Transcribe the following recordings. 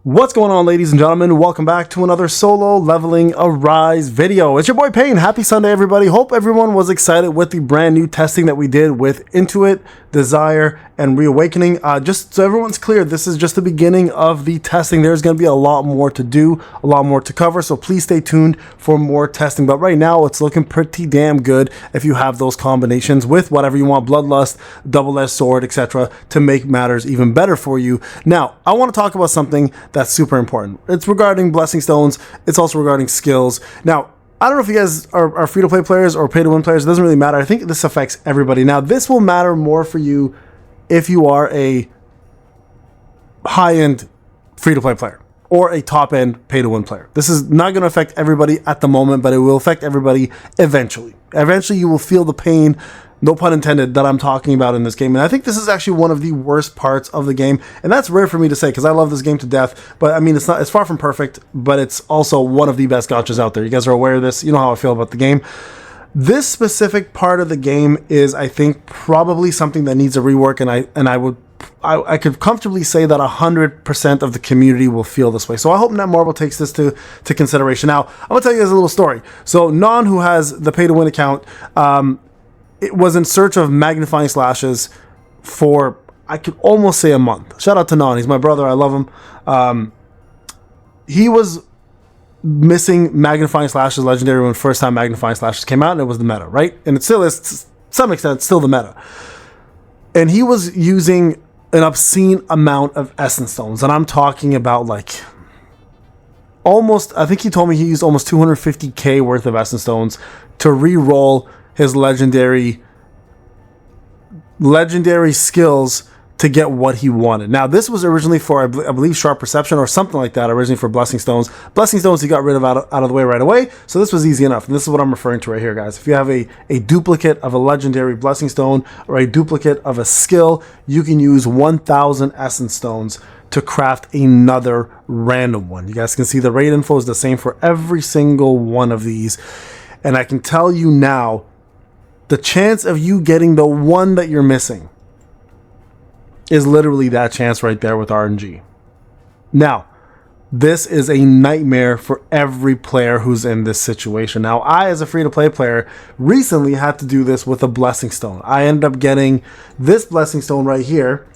What's going on, ladies and gentlemen? Welcome back to another solo leveling Arise video. It's your boy Payne. Happy Sunday, everybody. Hope everyone was excited with the brand new testing that we did with Intuit, Desire, and Reawakening. Just so everyone's clear, this is just the beginning of the testing. There's going to be a lot more to do, a lot more to cover, so please stay tuned for more testing. But right now, it's looking pretty damn good if you have those combinations with whatever you want, Bloodlust, Double-Edged Sword, etc., to make matters even better for you. Now, I want to talk about something that's super important. It's regarding blessing stones. It's also regarding skills. Now, I don't know if you guys are free-to-play players or pay-to-win players. It doesn't really matter. I think this affects everybody. Now, this will matter more for you if you are a high-end free-to-play player or a top-end pay-to-win player. This is not going to affect everybody at the moment, but it will affect everybody eventually. Eventually, you will feel the pain, no pun intended, that I'm talking about in this game. And I think this is actually one of the worst parts of the game. And that's rare for me to say because I love this game to death. But I mean, it's far from perfect, but it's also one of the best gotchas out there. You guys are aware of this. You know how I feel about the game. This specific part of the game is, I think, probably something that needs a rework. I could comfortably say that 100% of the community will feel this way. So I hope Netmarble takes this to consideration. Now, I'm going to tell you guys a little story. So Non, who has the pay-to-win account, it was in search of magnifying slashes for, I could almost say, a month. Shout out to Non. He's my brother. I love him. He was missing magnifying slashes legendary when first time magnifying slashes came out, and it was the meta, right? And it still is, to some extent, still the meta. And he was using an obscene amount of essence stones. And I'm talking about like almost, I think he told me he used almost 250k worth of essence stones to re-roll his legendary skills to get what he wanted. Now, this was originally for, I believe, Sharp Perception or something like that, originally for Blessing Stones. Blessing Stones he got rid of out of the way right away, so this was easy enough. And this is what I'm referring to right here, guys. If you have a duplicate of a legendary Blessing Stone or a duplicate of a skill, you can use 1,000 Essence Stones to craft another random one. You guys can see the rate info is the same for every single one of these. And I can tell you now, the chance of you getting the one that you're missing is literally that chance right there with RNG. Now, this is a nightmare for every player who's in this situation. Now, I, as a free-to-play player, recently had to do this with a Blessing Stone. I ended up getting this Blessing Stone right here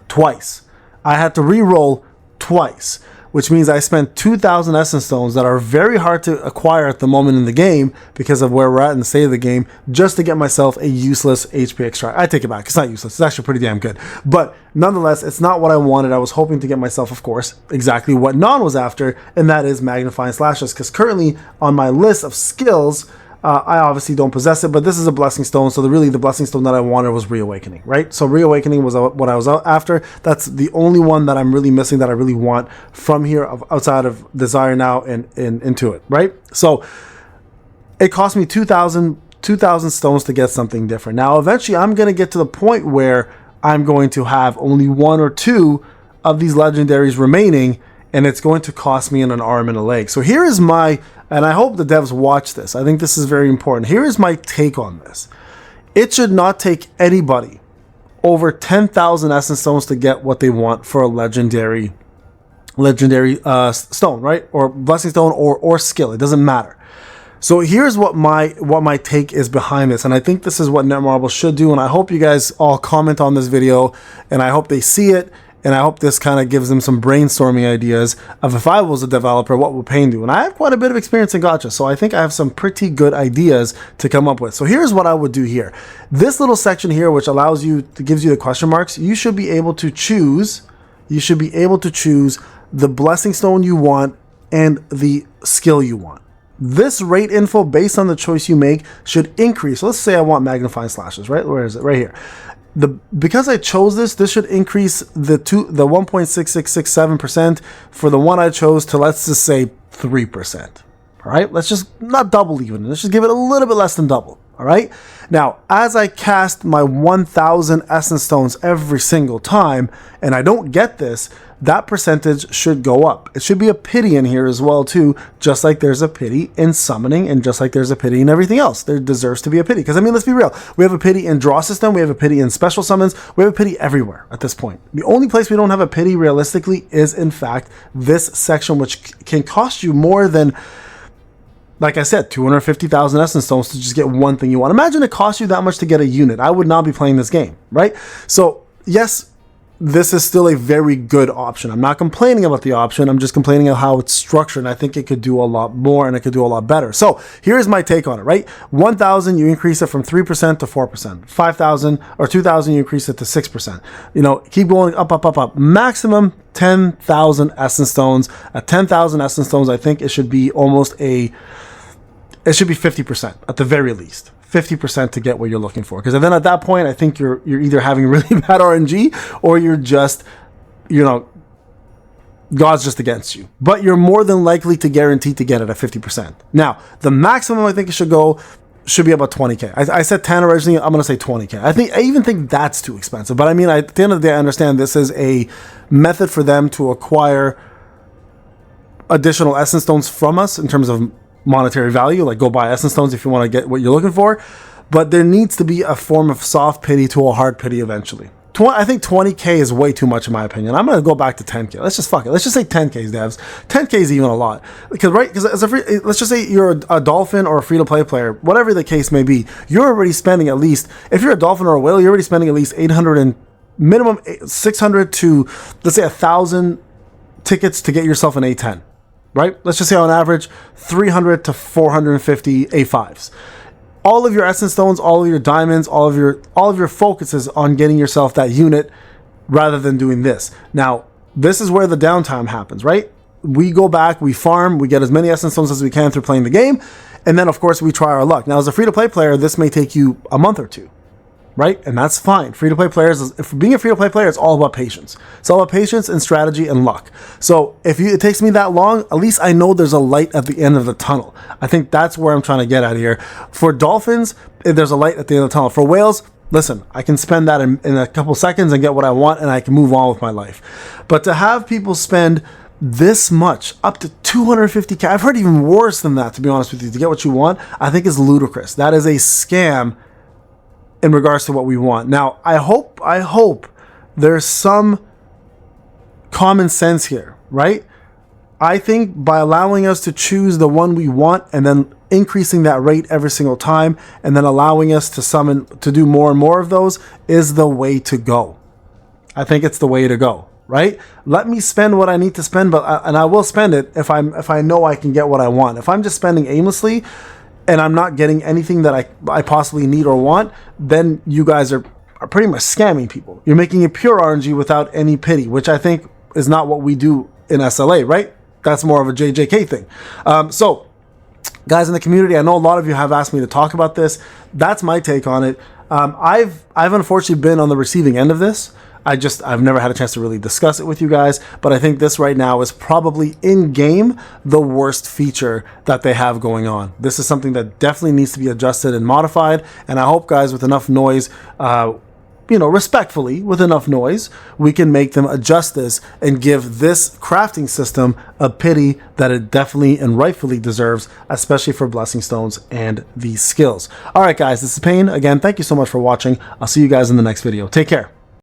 twice. I had to re-roll twice, which means I spent 2,000 Essence Stones that are very hard to acquire at the moment in the game because of where we're at in the state of the game, just to get myself a useless HP extract. I take it back. It's not useless. It's actually pretty damn good. But nonetheless, it's not what I wanted. I was hoping to get myself, of course, exactly what Non was after, and that is Magnifying Slashes. Because currently on my list of skills, I obviously don't possess it, but this is a Blessing Stone, so really the Blessing Stone that I wanted was Reawakening, right? So Reawakening was what I was after. That's the only one that I'm really missing that I really want from here, outside of Desire now and Intuit, right? So it cost me 2,000 stones to get something different. Now, eventually, I'm going to get to the point where I'm going to have only one or two of these legendaries remaining, and it's going to cost me an arm and a leg. So here is my, and I hope the devs watch this. I think this is very important. Here is my take on this. It should not take anybody over 10,000 Essence Stones to get what they want for a legendary stone, right? Or Blessing Stone or skill. It doesn't matter. So here's what my take is behind this, and I think this is what Netmarble should do, and I hope you guys all comment on this video, and I hope they see it. And I hope this kind of gives them some brainstorming ideas of, if I was a developer, what would Payne do? And I have quite a bit of experience in gacha, so I think I have some pretty good ideas to come up with. So here's what I would do here. This little section here, which allows you, gives you the question marks, you should be able to choose. You should be able to choose the Blessing Stone you want and the skill you want. This rate info, based on the choice you make, should increase. So let's say I want Magnifying Slashes, right? Where is it? Right here. Because I chose this should increase the 1.6667% for the one I chose to, let's just say, 3%. All right, let's just not double even. Let's just give it a little bit less than double. All right. Now, as I cast my 1,000 essence stones every single time, and I don't get this, that percentage should go up. It should be a pity in here as well too, just like there's a pity in summoning and just like there's a pity in everything else. There deserves to be a pity. Because I mean, let's be real. We have a pity in draw system. We have a pity in special summons. We have a pity everywhere at this point. The only place we don't have a pity realistically is in fact this section, which can cost you more than, like I said, 250,000 essence stones to just get one thing you want. Imagine it costs you that much to get a unit. I would not be playing this game, right? So yes, this is still a very good option. I'm not complaining about the option. I'm just complaining about how it's structured. And I think it could do a lot more and it could do a lot better. So here's my take on it, right? 1,000, you increase it from 3% to 4%. 5,000 or 2,000, you increase it to 6%. You know, keep going up, up, up, up. Maximum 10,000 essence stones. At 10,000 essence stones, I think it should be almost it should be 50% at the very least. 50% to get what you're looking for. Because then at that point, I think you're either having really bad RNG or you're just, you know, God's just against you. But you're more than likely to guarantee to get it at 50%. Now, the maximum I think it should be about 20K. I said 10 originally. I'm going to say 20K. I even think that's too expensive. But I mean, at the end of the day, I understand this is a method for them to acquire additional essence stones from us in terms of monetary value, like go buy essence stones if you want to get what you're looking for. But there needs to be a form of soft pity to a hard pity eventually. I think 20K is way too much in my opinion. I'm going to go back to 10K. Let's just fuck it. Let's just say 10K, devs. 10K is even a lot. Because let's just say you're a dolphin or a free-to-play player, whatever the case may be, you're already spending at least, if you're a dolphin or a whale, you're already spending at least 800 and minimum 600 to, let's say 1,000 tickets to get yourself an A10. Right? Let's just say on average, 300 to 450 A5s. All of your essence stones, all of your diamonds, all of your focus is on getting yourself that unit rather than doing this. Now, this is where the downtime happens, right? We go back, we farm, we get as many essence stones as we can through playing the game, and then of course we try our luck. Now, as a free-to-play player, this may take you a month or two. Right? And that's fine. Free-to-play players, if being a free-to-play player, it's all about patience. It's all about patience and strategy and luck. So if it takes me that long, at least I know there's a light at the end of the tunnel. I think that's where I'm trying to get at here. For dolphins, there's a light at the end of the tunnel. For whales, listen, I can spend that in a couple seconds and get what I want, and I can move on with my life. But to have people spend this much, up to 250K, I've heard even worse than that, to be honest with you, to get what you want, I think is ludicrous. That is a scam in regards to what we want. Now, I hope there's some common sense here, right? I think by allowing us to choose the one we want and then increasing that rate every single time and then allowing us to do more and more of those is the way to go. I think it's the way to go, right? Let me spend what I need to spend, and I will spend it if I know I can get what I want. If I'm just spending aimlessly and I'm not getting anything that I possibly need or want, then you guys are pretty much scamming people. You're making it pure RNG without any pity, which I think is not what we do in SLA, right? That's more of a JJK thing. So, guys in the community, I know a lot of you have asked me to talk about this. That's my take on it. I've unfortunately been on the receiving end of this. I've never had a chance to really discuss it with you guys, but I think this right now is probably in game the worst feature that they have going on. This is something that definitely needs to be adjusted and modified, and I hope, guys, with enough noise, respectfully, with enough noise, we can make them adjust this and give this crafting system a pity that it definitely and rightfully deserves, especially for blessing stones and these skills. All right, guys, this is Payne. Again, thank you so much for watching. I'll see you guys in the next video. Take care.